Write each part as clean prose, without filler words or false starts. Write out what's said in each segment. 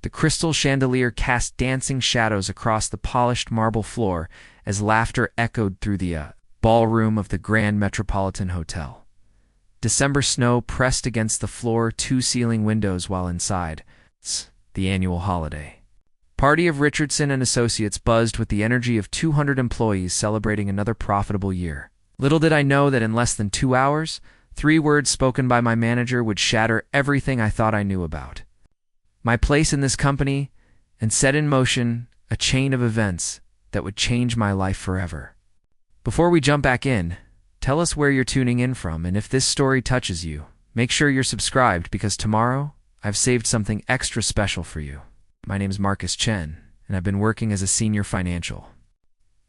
The crystal chandelier cast dancing shadows across the polished marble floor as laughter echoed through the ballroom of the Grand Metropolitan Hotel. December snow pressed against the floor, two ceiling windows while inside. The annual holiday party of Richardson and Associates buzzed with the energy of 200 employees celebrating another profitable year. Little did I know that in less than 2 hours, 3 words spoken by my manager would shatter everything I thought I knew about my place in this company and set in motion a chain of events that would change my life forever. Before we jump back in, tell us where you're tuning in from, and if this story touches you, make sure you're subscribed because tomorrow I've saved something extra special for you. My name's Marcus Chen, and I've been working as a senior financial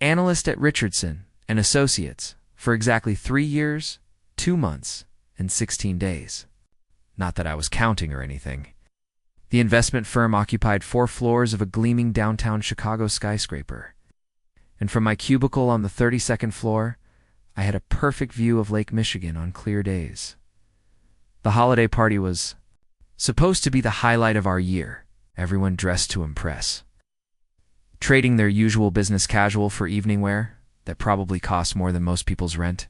analyst at Richardson and Associates for exactly 3 years, 2 months, and 16 days. Not that I was counting or anything. The investment firm occupied 4 floors of a gleaming downtown Chicago skyscraper. And from my cubicle on the 32nd floor, I had a perfect view of Lake Michigan on clear days. The holiday party was supposed to be the highlight of our year, everyone dressed to impress. Trading their usual business casual for evening wear that probably cost more than most people's rent.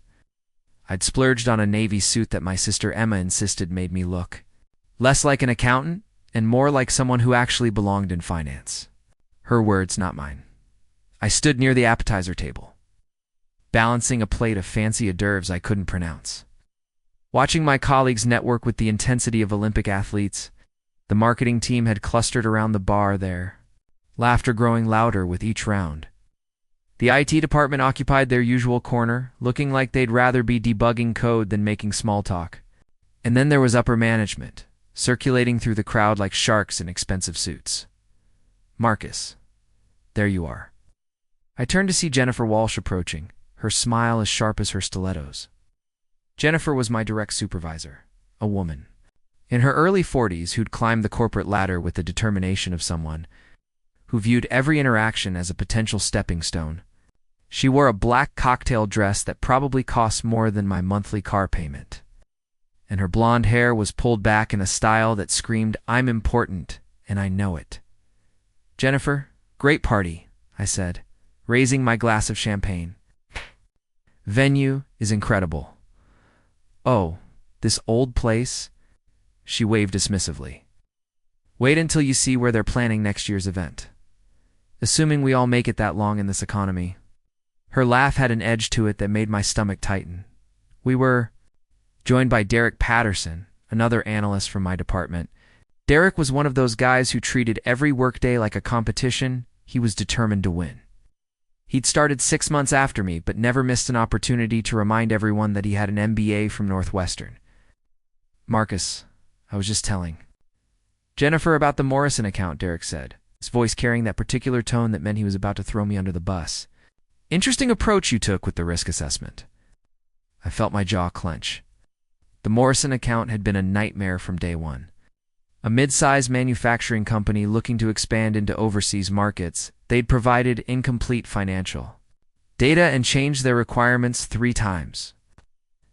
I'd splurged on a navy suit that my sister Emma insisted made me look less like an accountant and more like someone who actually belonged in finance. Her words, not mine. I stood near the appetizer table, balancing a plate of fancy hors d'oeuvres I couldn't pronounce. Watching my colleagues network with the intensity of Olympic athletes, the marketing team had clustered around the bar there, laughter growing louder with each round. The IT department occupied their usual corner, looking like they'd rather be debugging code than making small talk. And then there was upper management, circulating through the crowd like sharks in expensive suits. Marcus, there you are. I turned to see Jennifer Walsh approaching, her smile as sharp as her stilettos. Jennifer was my direct supervisor, a woman in her early 40s who'd climbed the corporate ladder with the determination of someone who viewed every interaction as a potential stepping stone. She wore a black cocktail dress that probably cost more than my monthly car payment, and her blonde hair was pulled back in a style that screamed, "I'm important, and I know it." "Jennifer, great party," I said, raising my glass of champagne. "Venue is incredible." "Oh, this old place?" She waved dismissively. "Wait until you see where they're planning next year's event. Assuming we all make it that long in this economy." Her laugh had an edge to it that made my stomach tighten. We were joined by Derek Patterson, another analyst from my department. Derek was one of those guys who treated every workday like a competition. He was determined to win. He'd started 6 months after me, but never missed an opportunity to remind everyone that he had an MBA from Northwestern. "Marcus, I was just telling Jennifer about the Morrison account," Derek said, his voice carrying that particular tone that meant he was about to throw me under the bus. "Interesting approach you took with the risk assessment." I felt my jaw clench. The Morrison account had been a nightmare from day one. A mid-sized manufacturing company looking to expand into overseas markets, they'd provided incomplete financial data and changed their requirements 3 times.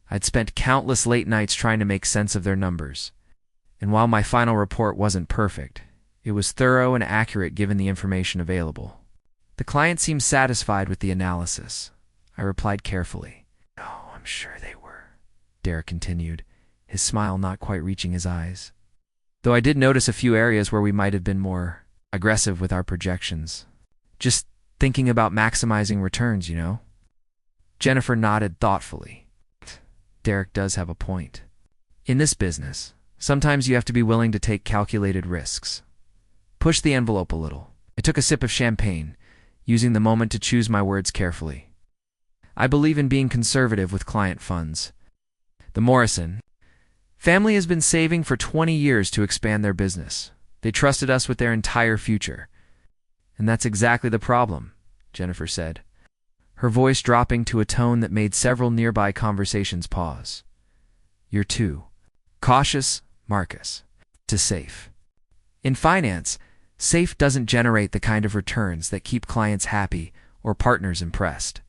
I'd spent countless late nights trying to make sense of their numbers. And while my final report wasn't perfect, it was thorough and accurate given the information available. The client seemed satisfied with the analysis. I replied carefully. "Oh, I'm sure they were," Derek continued, his smile not quite reaching his eyes. Though I did notice a few areas where we might have been more aggressive with our projections. Just thinking about maximizing returns, you know? Jennifer nodded thoughtfully. Derek does have a point. In this business, sometimes you have to be willing to take calculated risks. Push the envelope a little. I took a sip of champagne, using the moment to choose my words carefully. I believe in being conservative with client funds. The Morrison family has been saving for 20 years to expand their business. They trusted us with their entire future. And that's exactly the problem, Jennifer said, her voice dropping to a tone that made several nearby conversations pause. "You're too cautious, Marcus, to safe. In finance, safe doesn't generate the kind of returns that keep clients happy or partners impressed."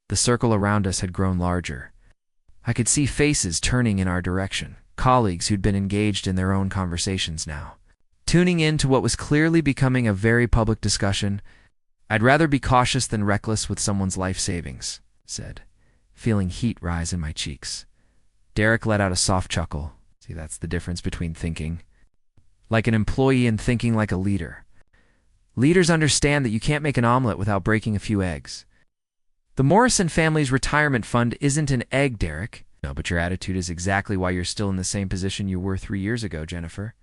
The circle around us had grown larger. I could see faces turning in our direction, colleagues who'd been engaged in their own conversations now. tuning in to what was clearly becoming a very public discussion. "I'd rather be cautious than reckless with someone's life savings," said, feeling heat rise in my cheeks. Derek let out a soft chuckle. See, that's the difference between thinking like an employee and thinking like a leader. Leaders understand that you can't make an omelet without breaking a few eggs. The Morrison family's retirement fund isn't an egg, Derek. No, but your attitude is exactly why you're still in the same position you were 3 years ago, Jennifer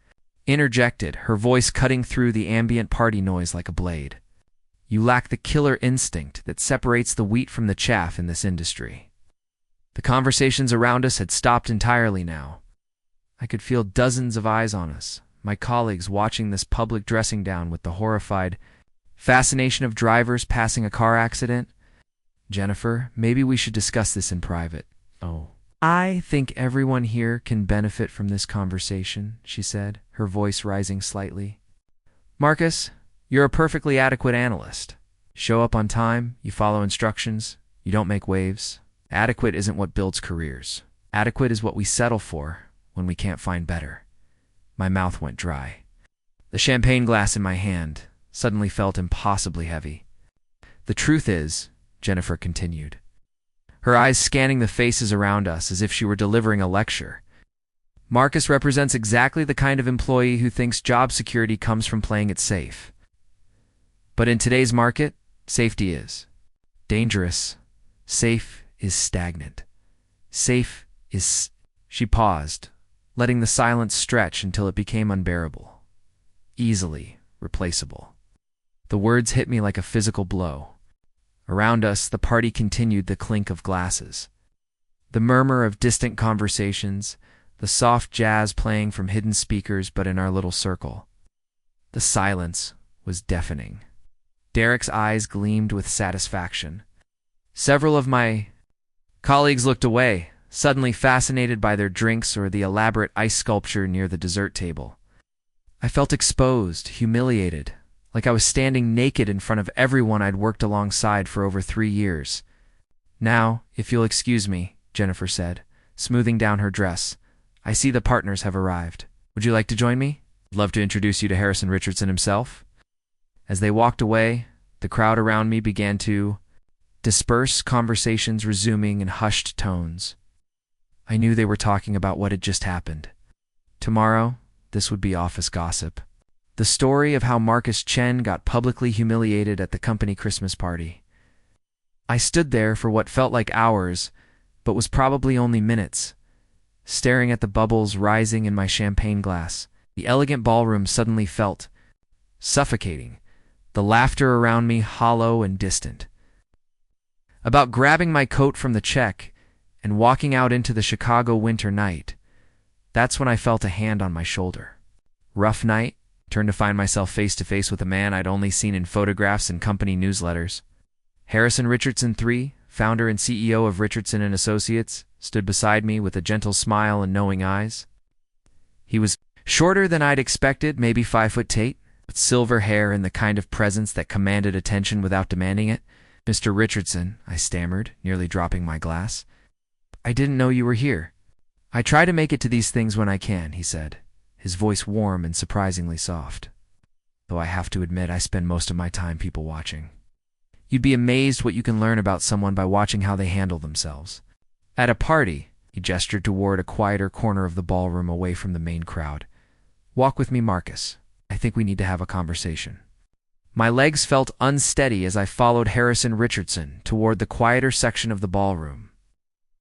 interjected, her voice cutting through the ambient party noise like a blade. "You lack the killer instinct that separates the wheat from the chaff in this industry." The conversations around us had stopped entirely now. I could feel dozens of eyes on us, my colleagues watching this public dressing down with the horrified fascination of drivers passing a car accident. "Jennifer, maybe we should discuss this in private." "Oh, I think everyone here can benefit from this conversation," she said, her voice rising slightly. "Marcus, you're a perfectly adequate analyst. Show up on time, you follow instructions, you don't make waves. Adequate isn't what builds careers. Adequate is what we settle for when we can't find better." My mouth went dry. The champagne glass in my hand suddenly felt impossibly heavy. "The truth is," Jennifer continued, her eyes scanning the faces around us as if she were delivering a lecture, "Marcus represents exactly the kind of employee who thinks job security comes from playing it safe. But in today's market, safety is dangerous. Safe is stagnant. Safe is..." She paused, letting the silence stretch until it became unbearable. "Easily replaceable." The words hit me like a physical blow. Around us, the party continued the clink of glasses, the murmur of distant conversations, the soft jazz playing from hidden speakers but in our little circle. The silence was deafening. Derek's eyes gleamed with satisfaction. Several of my colleagues looked away, suddenly fascinated by their drinks or the elaborate ice sculpture near the dessert table. I felt exposed, humiliated, like I was standing naked in front of everyone I'd worked alongside for over 3 years. "Now, if you'll excuse me," Jennifer said, smoothing down her dress, "I see the partners have arrived. Would you like to join me? I'd love to introduce you to Harrison Richardson himself." As they walked away, the crowd around me began to disperse, conversations resuming in hushed tones. I knew they were talking about what had just happened. Tomorrow, this would be office gossip. The story of how Marcus Chen got publicly humiliated at the company Christmas party. I stood there for what felt like hours, but was probably only minutes, staring at the bubbles rising in my champagne glass. The elegant ballroom suddenly felt suffocating, the laughter around me hollow and distant. About grabbing my coat from the check and walking out into the Chicago winter night, that's when I felt a hand on my shoulder. Rough night, turned to find myself face to face with a man I'd only seen in photographs and company newsletters. Harrison Richardson III, founder and CEO of Richardson & Associates, stood beside me with a gentle smile and knowing eyes. He was shorter than I'd expected, maybe 5'8", with silver hair and the kind of presence that commanded attention without demanding it. "Mr. Richardson," I stammered, nearly dropping my glass. "I didn't know you were here." "I try to make it to these things when I can," he said, his voice warm and surprisingly soft. "Though I have to admit I spend most of my time people watching. You'd be amazed what you can learn about someone by watching how they handle themselves. At a party," he gestured toward a quieter corner of the ballroom away from the main crowd. "Walk with me, Marcus. I think we need to have a conversation." My legs felt unsteady as I followed Harrison Richardson toward the quieter section of the ballroom.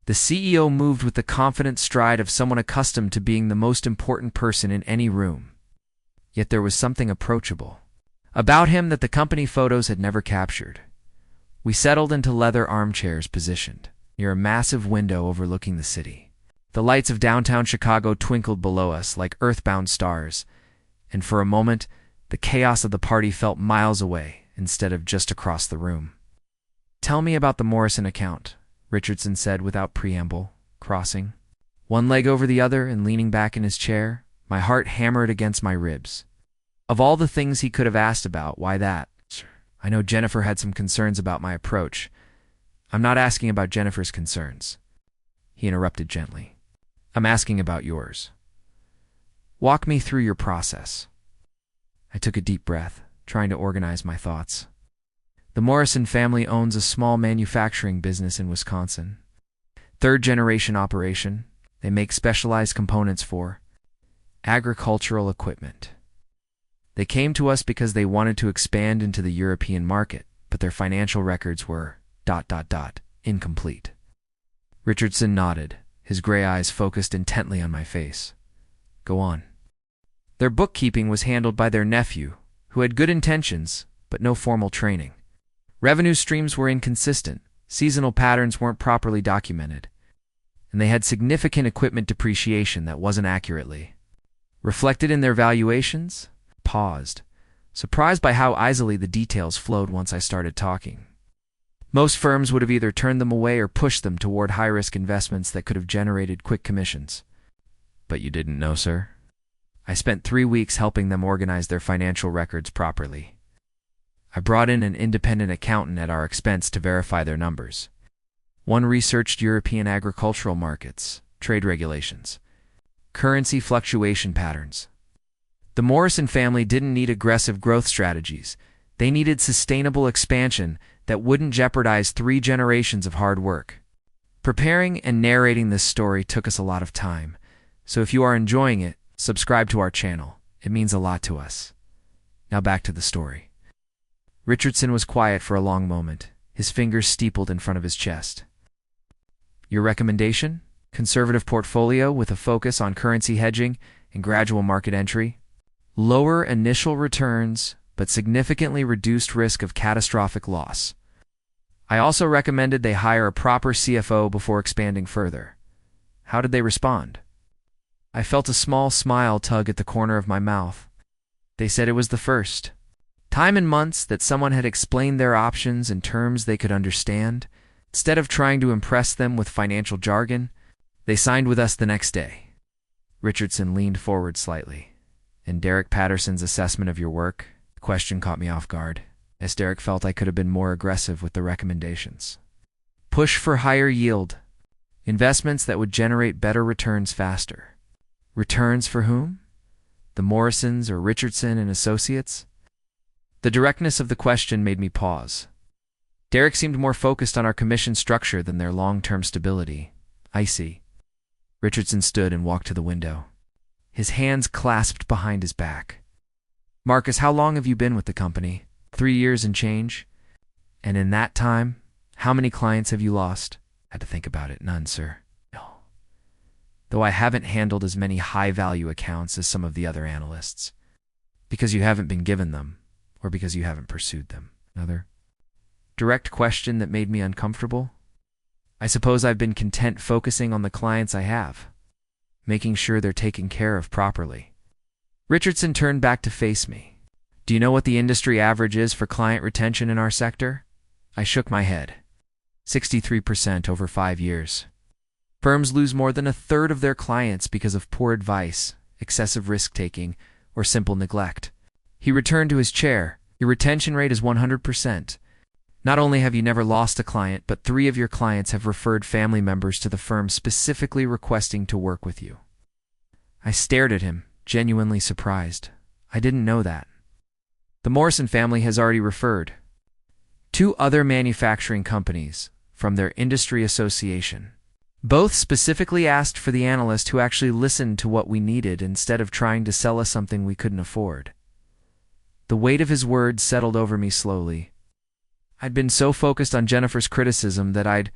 The CEO moved with the confident stride of someone accustomed to being the most important person in any room. Yet there was something approachable about him that the company photos had never captured. We settled into leather armchairs positioned near a massive window overlooking the city. The lights of downtown Chicago twinkled below us like earthbound stars, and for a moment, the chaos of the party felt miles away instead of just across the room. "Tell me about the Morrison account," Richardson said without preamble, crossing one leg over the other and leaning back in his chair. My heart hammered against my ribs. Of all the things he could have asked about, why that? I know Jennifer had some concerns about my approach. "I'm not asking about Jennifer's concerns," he interrupted gently. "I'm asking about yours. Walk me through your process." I took a deep breath, trying to organize my thoughts. The Morrison family owns a small manufacturing business in Wisconsin. Third-generation operation. They make specialized components for agricultural equipment. They came to us because they wanted to expand into the European market, but their financial records were ... incomplete. Richardson nodded, his gray eyes focused intently on my face. Go on. Their bookkeeping was handled by their nephew, who had good intentions, but no formal training. Revenue streams were inconsistent, seasonal patterns weren't properly documented, and they had significant equipment depreciation that wasn't accurately reflected in their valuations. Paused, surprised by how easily the details flowed once I started talking. Most firms would have either turned them away or pushed them toward high-risk investments that could have generated quick commissions. But you didn't know, sir? I spent 3 weeks helping them organize their financial records properly. I brought in an independent accountant at our expense to verify their numbers. One researched European agricultural markets, trade regulations, currency fluctuation patterns. The Morrison family didn't need aggressive growth strategies. They needed sustainable expansion that wouldn't jeopardize 3 generations of hard work. Preparing and narrating this story took us a lot of time, so if you are enjoying it, subscribe to our channel. It means a lot to us. Now back to the story. Richardson was quiet for a long moment, his fingers steepled in front of his chest. Your recommendation? Conservative portfolio with a focus on currency hedging and gradual market entry? Lower initial returns, but significantly reduced risk of catastrophic loss. I also recommended they hire a proper CFO before expanding further. How did they respond? I felt a small smile tug at the corner of my mouth. They said it was the first time in months that someone had explained their options in terms they could understand. Instead of trying to impress them with financial jargon, they signed with us the next day. Richardson leaned forward slightly. And Derek Patterson's assessment of your work? The question caught me off guard, as Derek felt I could have been more aggressive with the recommendations. Push for higher yield. Investments that would generate better returns faster. Returns for whom? The Morrisons or Richardson and Associates? The directness of the question made me pause. Derek seemed more focused on our commission structure than their long-term stability. I see. Richardson stood and walked to the window, his hands clasped behind his back. Marcus, how long have you been with the company? 3 years and change? And in that time, how many clients have you lost? I had to think about it. None, sir. No. Though I haven't handled as many high-value accounts as some of the other analysts. Because you haven't been given them, or because you haven't pursued them. Another direct question that made me uncomfortable? I suppose I've been content focusing on the clients I have, making sure they're taken care of properly. Richardson turned back to face me. Do you know what the industry average is for client retention in our sector? I shook my head. 63% over 5 years. Firms lose more than a third of their clients because of poor advice, excessive risk-taking, or simple neglect. He returned to his chair. Your retention rate is 100%. Not only have you never lost a client, but 3 of your clients have referred family members to the firm specifically requesting to work with you. I stared at him, genuinely surprised. I didn't know that. The Morrison family has already referred 2 other manufacturing companies from their industry association. Both specifically asked for the analyst who actually listened to what we needed instead of trying to sell us something we couldn't afford. The weight of his words settled over me slowly. I'd been so focused on Jennifer's criticism that I'd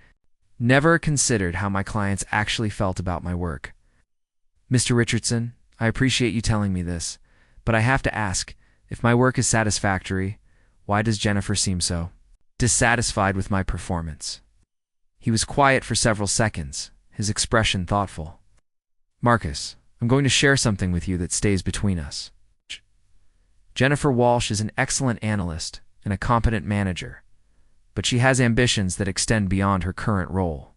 never considered how my clients actually felt about my work. Mr. Richardson, I appreciate you telling me this, but I have to ask, if my work is satisfactory, why does Jennifer seem so dissatisfied with my performance? He was quiet for several seconds, his expression thoughtful. Marcus, I'm going to share something with you that stays between us. Jennifer Walsh is an excellent analyst and a competent manager, but she has ambitions that extend beyond her current role.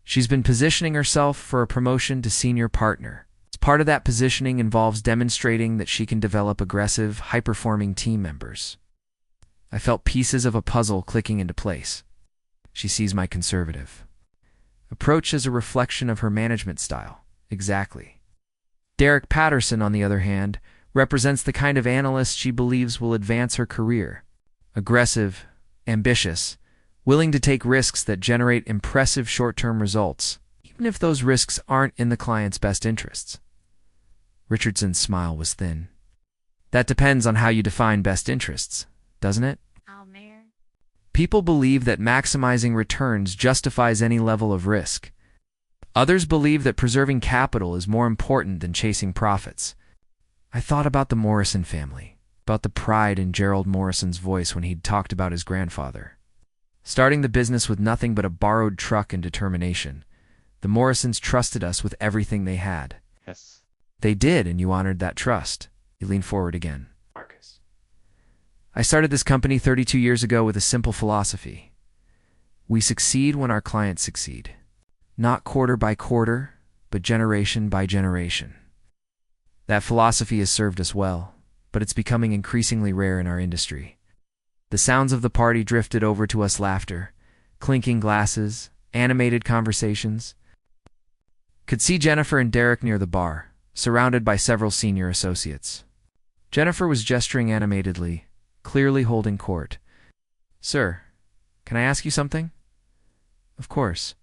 She's been positioning herself for a promotion to senior partner. Part of that positioning involves demonstrating that she can develop aggressive, high-performing team members. I felt pieces of a puzzle clicking into place. She sees my conservative approach as a reflection of her management style. Exactly. Derek Patterson, on the other hand, represents the kind of analyst she believes will advance her career. Aggressive, ambitious, willing to take risks that generate impressive short-term results, even if those risks aren't in the client's best interests. Richardson's smile was thin. That depends on how you define best interests, doesn't it? People believe that maximizing returns justifies any level of risk. Others believe that preserving capital is more important than chasing profits. I thought about the Morrison family, about the pride in Gerald Morrison's voice when he'd talked about his grandfather. Starting the business with nothing but a borrowed truck and determination, the Morrisons trusted us with everything they had. Yes. They did, and you honored that trust. He leaned forward again. Marcus. I started this company 32 years ago with a simple philosophy. We succeed when our clients succeed. Not quarter by quarter, but generation by generation. That philosophy has served us well, but it's becoming increasingly rare in our industry. The sounds of the party drifted over to us: laughter, clinking glasses, animated conversations. Could see Jennifer and Derek near the bar, surrounded by several senior associates. Jennifer was gesturing animatedly, clearly holding court. "Sir, can I ask you something?" "Of course."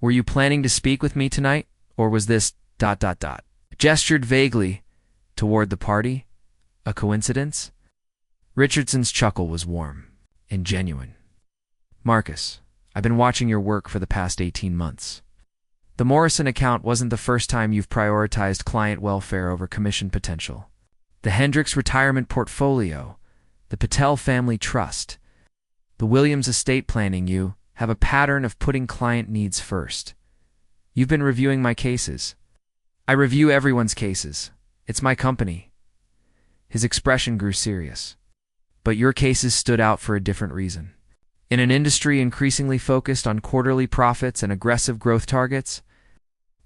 "Were you planning to speak with me tonight, or was this ... gestured vaguely toward the party, a coincidence? Richardson's chuckle was warm and genuine. "Marcus, I've been watching your work for the past 18 months. The Morrison account wasn't the first time you've prioritized client welfare over commission potential. The Hendricks retirement portfolio, the Patel family trust, the Williams estate planning, you have a pattern of putting client needs first. You've been reviewing my cases. I review everyone's cases. It's my company." His expression grew serious. "But your cases stood out for a different reason. In an industry increasingly focused on quarterly profits and aggressive growth targets,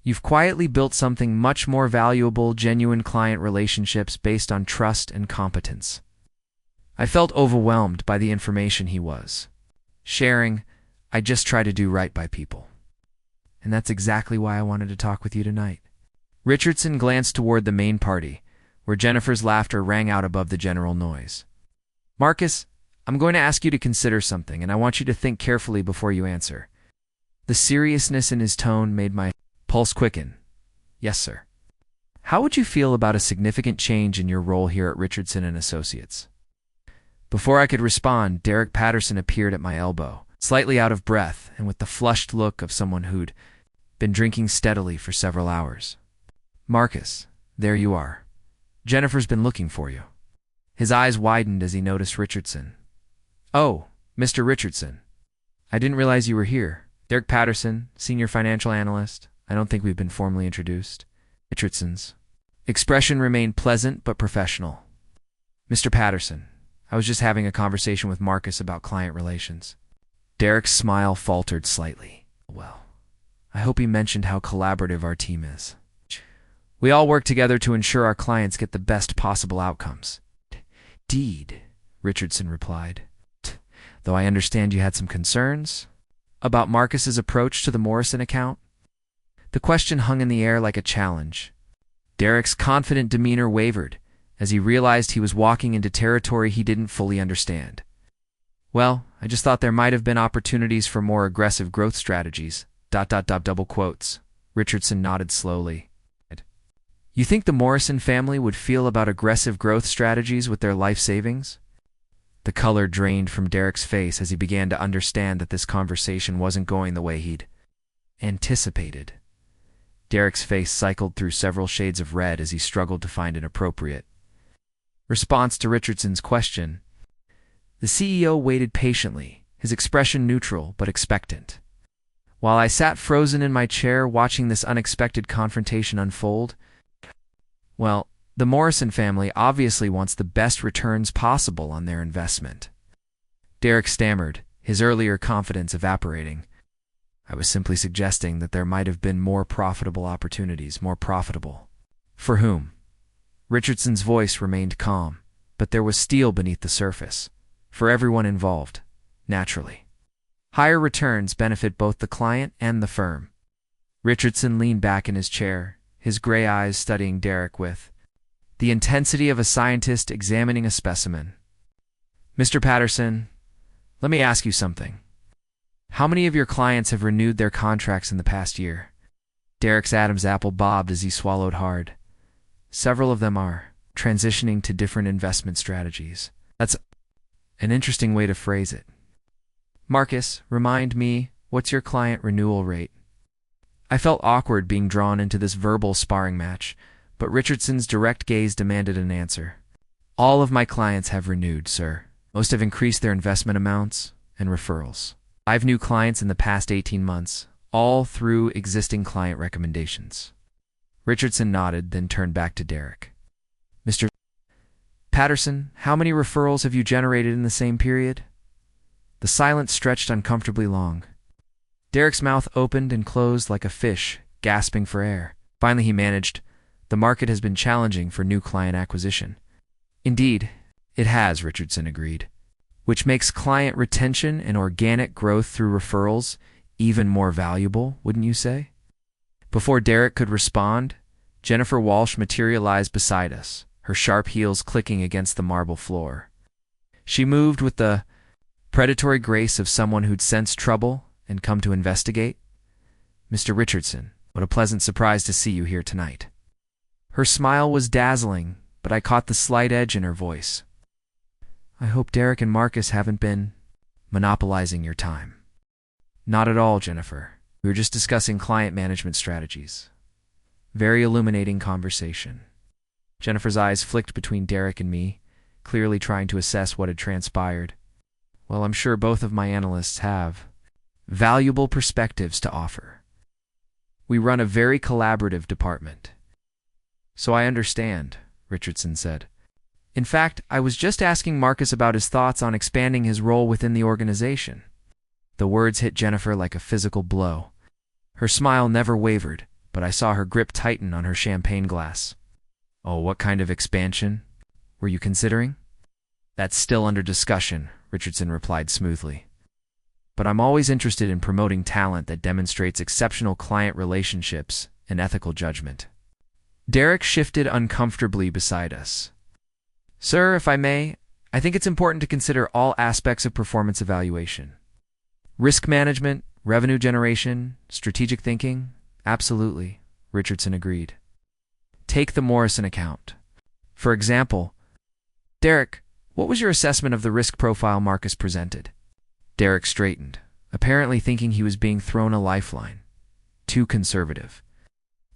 you've quietly built something much more valuable: genuine client relationships based on trust and competence." I felt overwhelmed by the information he was sharing. I just try to do right by people. And that's exactly why I wanted to talk with you tonight. Richardson glanced toward the main party, where Jennifer's laughter rang out above the general noise. "Marcus, I'm going to ask you to consider something, and I want you to think carefully before you answer." The seriousness in his tone made my pulse quicken. "Yes, sir." "How would you feel about a significant change in your role here at Richardson and Associates?" Before I could respond, Derek Patterson appeared at my elbow, slightly out of breath and with the flushed look of someone who'd been drinking steadily for several hours. "Marcus, there you are. Jennifer's been looking for you." His eyes widened as he noticed Richardson. "Oh, Mr. Richardson. I didn't realize you were here. Derek Patterson, senior financial analyst. I don't think we've been formally introduced." Richardson's expression remained pleasant but professional. "Mr. Patterson, I was just having a conversation with Marcus about client relations." Derek's smile faltered slightly. "Well, I hope he mentioned how collaborative our team is. We all work together to ensure our clients get the best possible outcomes." "Indeed," Richardson replied. "Though I understand you had some concerns about Marcus's approach to the Morrison account." The question hung in the air like a challenge. Derek's confident demeanor wavered as he realized he was walking into territory he didn't fully understand. "Well, I just thought there might have been opportunities for more aggressive growth strategies. ... double quotes. Richardson nodded slowly. "You think the Morrison family would feel about aggressive growth strategies with their life savings?" The color drained from Derek's face as he began to understand that this conversation wasn't going the way he'd anticipated. Derek's face cycled through several shades of red as he struggled to find an appropriate response to Richardson's question. The CEO waited patiently, his expression neutral but expectant. While I sat frozen in my chair watching this unexpected confrontation unfold, well, the Morrison family obviously wants the best returns possible on their investment. Derek stammered, his earlier confidence evaporating. "I was simply suggesting that there might have been more profitable opportunities." "More profitable? For whom?" Richardson's voice remained calm, but there was steel beneath the surface. "For everyone involved, naturally. Higher returns benefit both the client and the firm." Richardson leaned back in his chair, his gray eyes studying Derek with the intensity of a scientist examining a specimen. Mr. Patterson, let me ask you something. How many of your clients have renewed their contracts in the past year? Derek's Adam's apple bobbed as he swallowed hard. Several of them are transitioning to different investment strategies. That's an interesting way to phrase it. Marcus, remind me, what's your client renewal rate? I felt awkward being drawn into this verbal sparring match, but Richardson's direct gaze demanded an answer. All of my clients have renewed, sir. Most have increased their investment amounts and referrals. 5 new clients in the past 18 months, all through existing client recommendations. Richardson nodded, then turned back to Derek. Mr. Patterson, how many referrals have you generated in the same period? The silence stretched uncomfortably long. Derek's mouth opened and closed like a fish, gasping for air. Finally he managed, "The market has been challenging for new client acquisition." Indeed, it has, Richardson agreed, which makes client retention and organic growth through referrals even more valuable, wouldn't you say? Before Derek could respond, Jennifer Walsh materialized beside us, her sharp heels clicking against the marble floor. She moved with the predatory grace of someone who'd sensed trouble and come to investigate. Mr. Richardson, what a pleasant surprise to see you here tonight. Her smile was dazzling, but I caught the slight edge in her voice. I hope Derek and Marcus haven't been monopolizing your time. Not at all, Jennifer. We were just discussing client management strategies. Very illuminating conversation. Jennifer's eyes flicked between Derek and me, clearly trying to assess what had transpired. Well, I'm sure both of my analysts have valuable perspectives to offer. We run a very collaborative department. So I understand, Richardson said. In fact, I was just asking Marcus about his thoughts on expanding his role within the organization. The words hit Jennifer like a physical blow. Her smile never wavered, but I saw her grip tighten on her champagne glass. Oh, what kind of expansion were you considering? That's still under discussion, Richardson replied smoothly. But I'm always interested in promoting talent that demonstrates exceptional client relationships and ethical judgment. Derek shifted uncomfortably beside us. Sir, if I may, I think it's important to consider all aspects of performance evaluation. Risk management, revenue generation, strategic thinking, absolutely, Richardson agreed. Take the Morrison account. For example, Derek, what was your assessment of the risk profile Marcus presented? Derek straightened, apparently thinking he was being thrown a lifeline. Too conservative.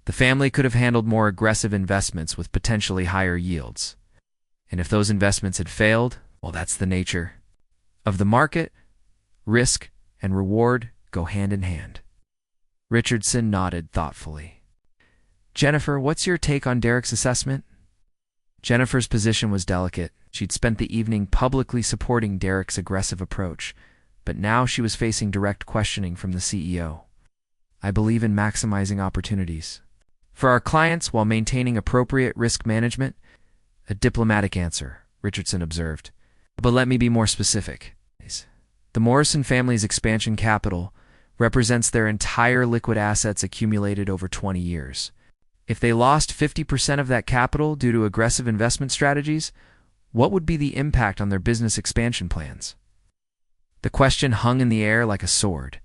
The family could have handled more aggressive investments with potentially higher yields. And if those investments had failed, well, that's the nature of the market. Risk and reward go hand in hand. Richardson nodded thoughtfully. Jennifer, what's your take on Derek's assessment? Jennifer's position was delicate. She'd spent the evening publicly supporting Derek's aggressive approach, but now she was facing direct questioning from the CEO. I believe in maximizing opportunities for our clients while maintaining appropriate risk management. A diplomatic answer, Richardson observed. But let me be more specific. The Morrison family's expansion capital represents their entire liquid assets accumulated over 20 years. If they lost 50% of that capital due to aggressive investment strategies, what would be the impact on their business expansion plans? The question hung in the air like a sword.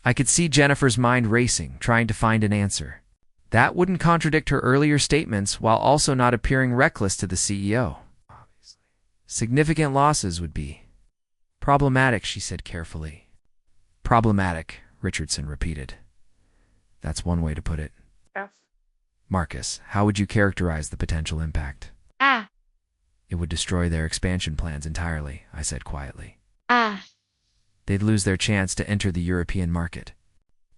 I could see Jennifer's mind racing, trying to find an answer. That wouldn't contradict her earlier statements while also not appearing reckless to the CEO. Significant losses would be problematic, she said carefully. Problematic, Richardson repeated. That's one way to put it. F. Marcus, how would you characterize the potential impact? It would destroy their expansion plans entirely, I said quietly. They'd lose their chance to enter the European market.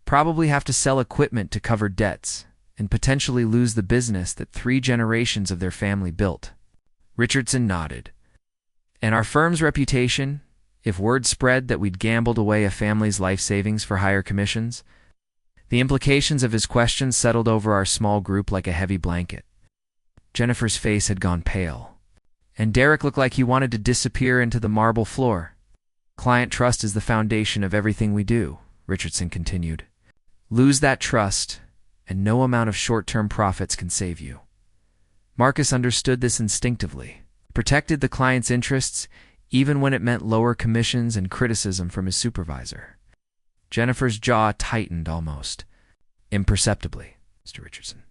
Probably have to sell equipment to cover debts, and potentially lose the business that 3 generations of their family built. Richardson nodded. And our firm's reputation, if word spread that we'd gambled away a family's life savings for higher commissions? The implications of his questions settled over our small group like a heavy blanket. Jennifer's face had gone pale, and Derek looked like he wanted to disappear into the marble floor. Client trust is the foundation of everything we do, Richardson continued. Lose that trust, and no amount of short-term profits can save you. Marcus understood this instinctively, protected the client's interests, even when it meant lower commissions and criticism from his supervisor. Jennifer's jaw tightened almost imperceptibly. Mr. Richardson,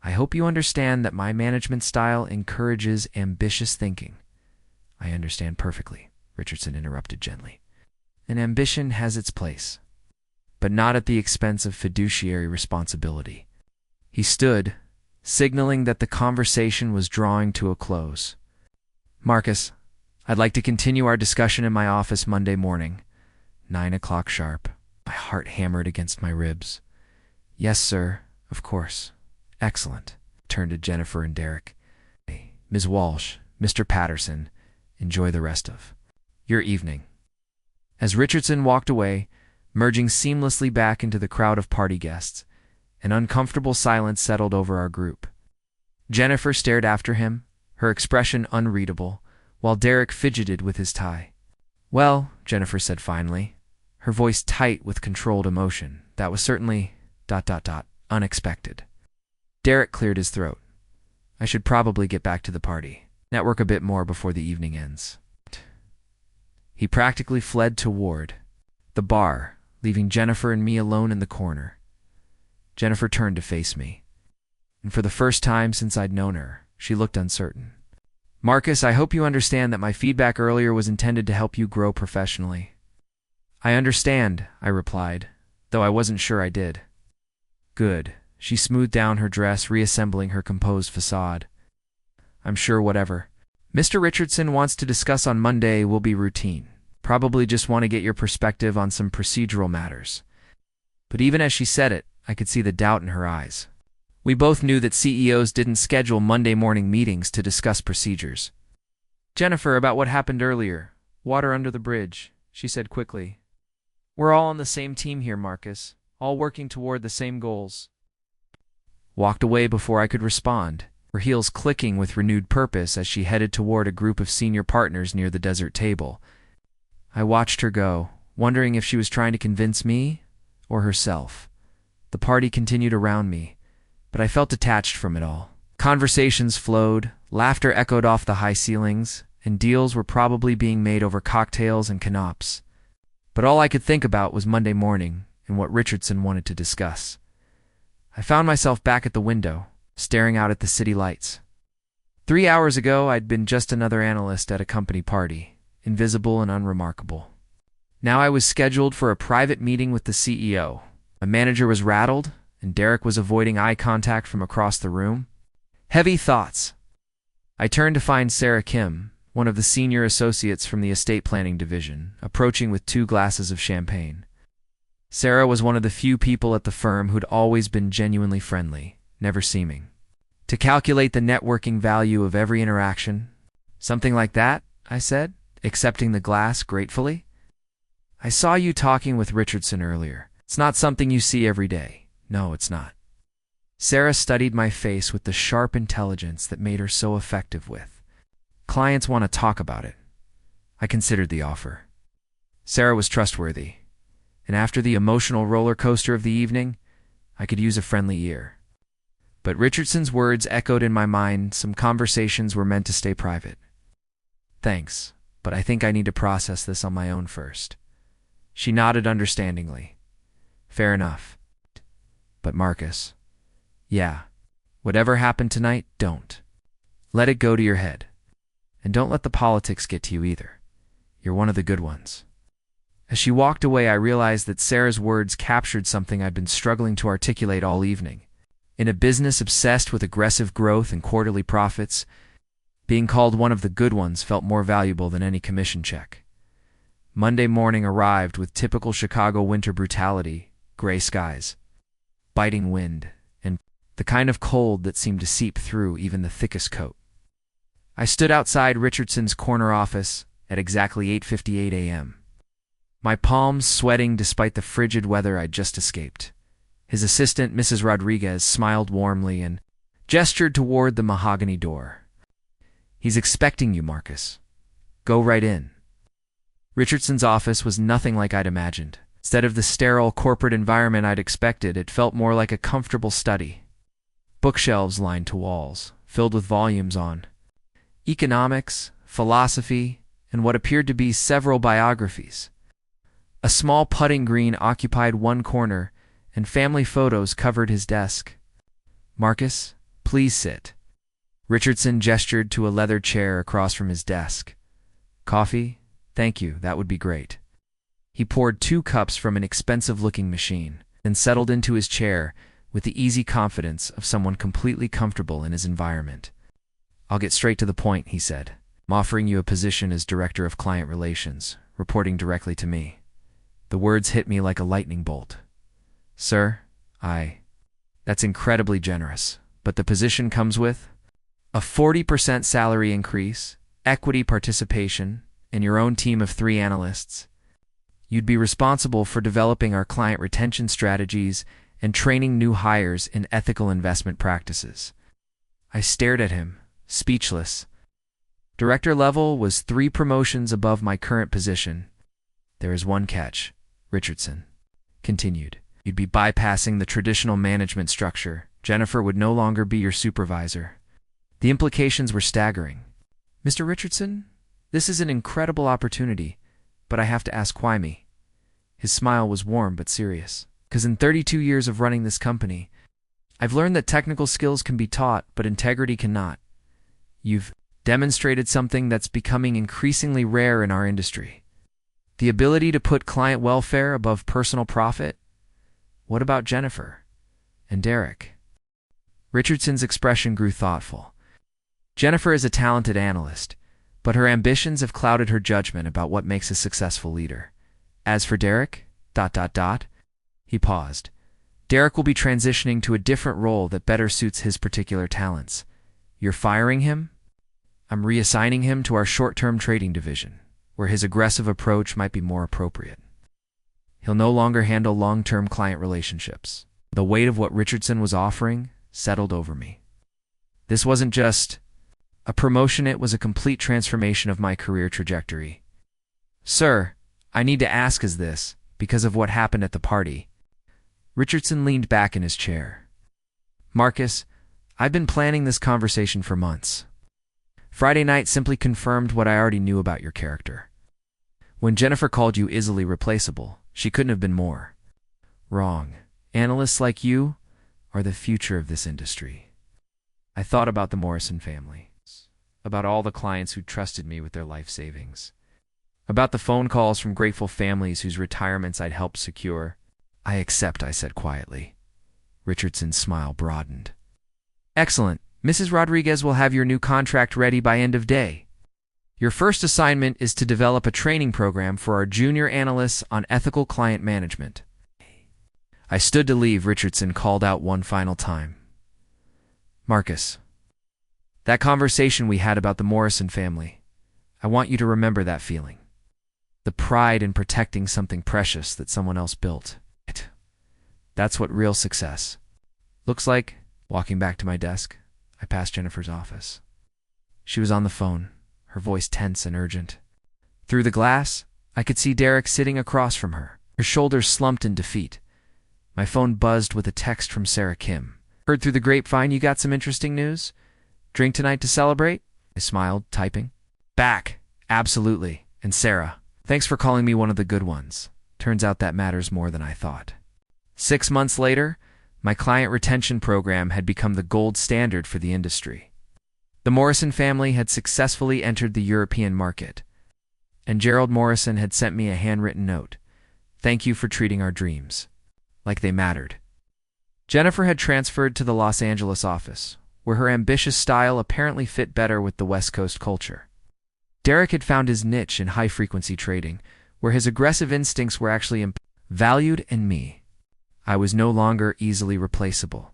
I hope you understand that my management style encourages ambitious thinking. I understand perfectly, Richardson interrupted gently. And ambition has its place, but not at the expense of fiduciary responsibility. He stood, signaling that the conversation was drawing to a close. Marcus, I'd like to continue our discussion in my office Monday morning, 9 o'clock sharp. My heart hammered against my ribs. Yes, sir, of course. Excellent. Turned to Jennifer and Derek. Hey, Ms. Walsh, Mr. Patterson, enjoy the rest of your evening. As Richardson walked away, merging seamlessly back into the crowd of party guests, an uncomfortable silence settled over our group. Jennifer stared after him, her expression unreadable, while Derek fidgeted with his tie. Well, Jennifer said finally, her voice tight with controlled emotion. That was certainly ... unexpected. Derek cleared his throat. I should probably get back to the party. Network a bit more before the evening ends. He practically fled toward the bar, leaving Jennifer and me alone in the corner. Jennifer turned to face me, and for the first time since I'd known her, she looked uncertain. Marcus, I hope you understand that my feedback earlier was intended to help you grow professionally. I understand, I replied, though I wasn't sure I did. Good. She smoothed down her dress, reassembling her composed facade. I'm sure whatever Mr. Richardson wants to discuss on Monday will be routine. Probably just want to get your perspective on some procedural matters. But even as she said it, I could see the doubt in her eyes. We both knew that CEOs didn't schedule Monday morning meetings to discuss procedures. Jennifer, about what happened earlier. Water under the bridge, she said quickly. We're all on the same team here, Marcus, all working toward the same goals. Walked away before I could respond, her heels clicking with renewed purpose as she headed toward a group of senior partners near the desert table. I watched her go, wondering if she was trying to convince me or herself. The party continued around me, but I felt detached from it all. Conversations flowed, laughter echoed off the high ceilings, and deals were probably being made over cocktails and canapes. But all I could think about was Monday morning and what Richardson wanted to discuss. I found myself back at the window, staring out at the city lights. 3 hours ago, I'd been just another analyst at a company party, invisible and unremarkable. Now I was scheduled for a private meeting with the CEO. My manager was rattled, and Derek was avoiding eye contact from across the room. Heavy thoughts. I turned to find Sarah Kim, one of the senior associates from the estate planning division, approaching with 2 glasses of champagne. Sarah was one of the few people at the firm who'd always been genuinely friendly, never seeming to calculate the networking value of every interaction. Something like that, I said, accepting the glass gratefully. I saw you talking with Richardson earlier. It's not something you see every day. No, it's not. Sarah studied my face with the sharp intelligence that made her so effective with. Clients want to talk about it. I considered the offer. Sarah was trustworthy, and after the emotional roller coaster of the evening, I could use a friendly ear. But Richardson's words echoed in my mind. Some conversations were meant to stay private. Thanks, but I think I need to process this on my own first. She nodded understandingly. Fair enough. But Marcus, yeah, whatever happened tonight, don't. Let it go to your head. And don't let the politics get to you either. You're one of the good ones. As she walked away, I realized that Sarah's words captured something I'd been struggling to articulate all evening. In a business obsessed with aggressive growth and quarterly profits, being called one of the good ones felt more valuable than any commission check. Monday morning arrived with typical Chicago winter brutality, gray skies, biting wind, and the kind of cold that seemed to seep through even the thickest coat. I stood outside Richardson's corner office at exactly 8:58 a.m., my palms sweating despite the frigid weather I'd just escaped. His assistant, Mrs. Rodriguez, smiled warmly and gestured toward the mahogany door. He's expecting you, Marcus. Go right in. Richardson's office was nothing like I'd imagined. Instead of the sterile corporate environment I'd expected, it felt more like a comfortable study. Bookshelves lined to walls, filled with volumes on economics, philosophy, and what appeared to be several biographies. A small putting green occupied one corner, and family photos covered his desk. "Marcus, please sit." Richardson gestured to a leather chair across from his desk. "Coffee? Thank you, that would be great." He poured 2 cups from an expensive-looking machine, then settled into his chair with the easy confidence of someone completely comfortable in his environment. "I'll get straight to the point," he said. "I'm offering you a position as Director of Client Relations, reporting directly to me." The words hit me like a lightning bolt. "Sir, That's incredibly generous, but the position comes with a 40% salary increase, equity participation, and your own team of 3 analysts. You'd be responsible for developing our client retention strategies and training new hires in ethical investment practices." I stared at him, speechless. Director level was 3 promotions above my current position. "There is one catch," Richardson continued. "You'd be bypassing the traditional management structure. Jennifer would no longer be your supervisor." The implications were staggering. "Mr. Richardson, this is an incredible opportunity, but I have to ask why me?" His smile was warm but serious. "Because in 32 years of running this company, I've learned that technical skills can be taught, but integrity cannot. You've demonstrated something that's becoming increasingly rare in our industry. The ability to put client welfare above personal profit. What about Jennifer? And Derek?" Richardson's expression grew thoughtful. "Jennifer is a talented analyst, but her ambitions have clouded her judgment about what makes a successful leader. As for Derek, ... He paused. "Derek will be transitioning to a different role that better suits his particular talents. You're firing him? I'm reassigning him to our short-term trading division, where his aggressive approach might be more appropriate. He'll no longer handle long-term client relationships." The weight of what Richardson was offering settled over me. This wasn't just a promotion, it was a complete transformation of my career trajectory. "Sir, I need to ask, is this because of what happened at the party?" Richardson leaned back in his chair. "Marcus, I've been planning this conversation for months. Friday night simply confirmed what I already knew about your character. When Jennifer called you easily replaceable, she couldn't have been more wrong. Analysts like you are the future of this industry." I thought about the Morrison family, about all the clients who trusted me with their life savings, about the phone calls from grateful families whose retirements I'd helped secure. "I accept," I said quietly. Richardson's smile broadened. "Excellent. Mrs. Rodriguez will have your new contract ready by end of day. Your first assignment is to develop a training program for our junior analysts on ethical client management." I stood to leave. Richardson called out one final time. "Marcus, that conversation we had about the Morrison family, I want you to remember that feeling. The pride in protecting something precious that someone else built. That's what real success looks like." Walking back to my desk, I passed Jennifer's office. She was on the phone, her voice tense and urgent. Through the glass, I could see Derek sitting across from her, her shoulders slumped in defeat. My phone buzzed with a text from Sarah Kim. "Heard through the grapevine you got some interesting news? Drink tonight to celebrate?" I smiled, typing. "Back. Absolutely. And Sarah, thanks for calling me one of the good ones. Turns out that matters more than I thought." 6 months later, my client retention program had become the gold standard for the industry. The Morrison family had successfully entered the European market, and Gerald Morrison had sent me a handwritten note. "Thank you for treating our dreams like they mattered." Jennifer had transferred to the Los Angeles office, where her ambitious style apparently fit better with the West Coast culture. Derek had found his niche in high-frequency trading, where his aggressive instincts were actually valued, and me, I was no longer easily replaceable.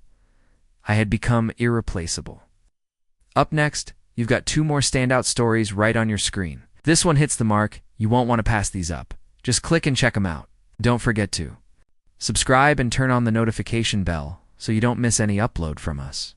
I had become irreplaceable. Up next, you've got 2 more standout stories right on your screen. This one hits the mark. You won't want to pass these up. Just click and check them out. Don't forget to subscribe and turn on the notification bell so you don't miss any upload from us.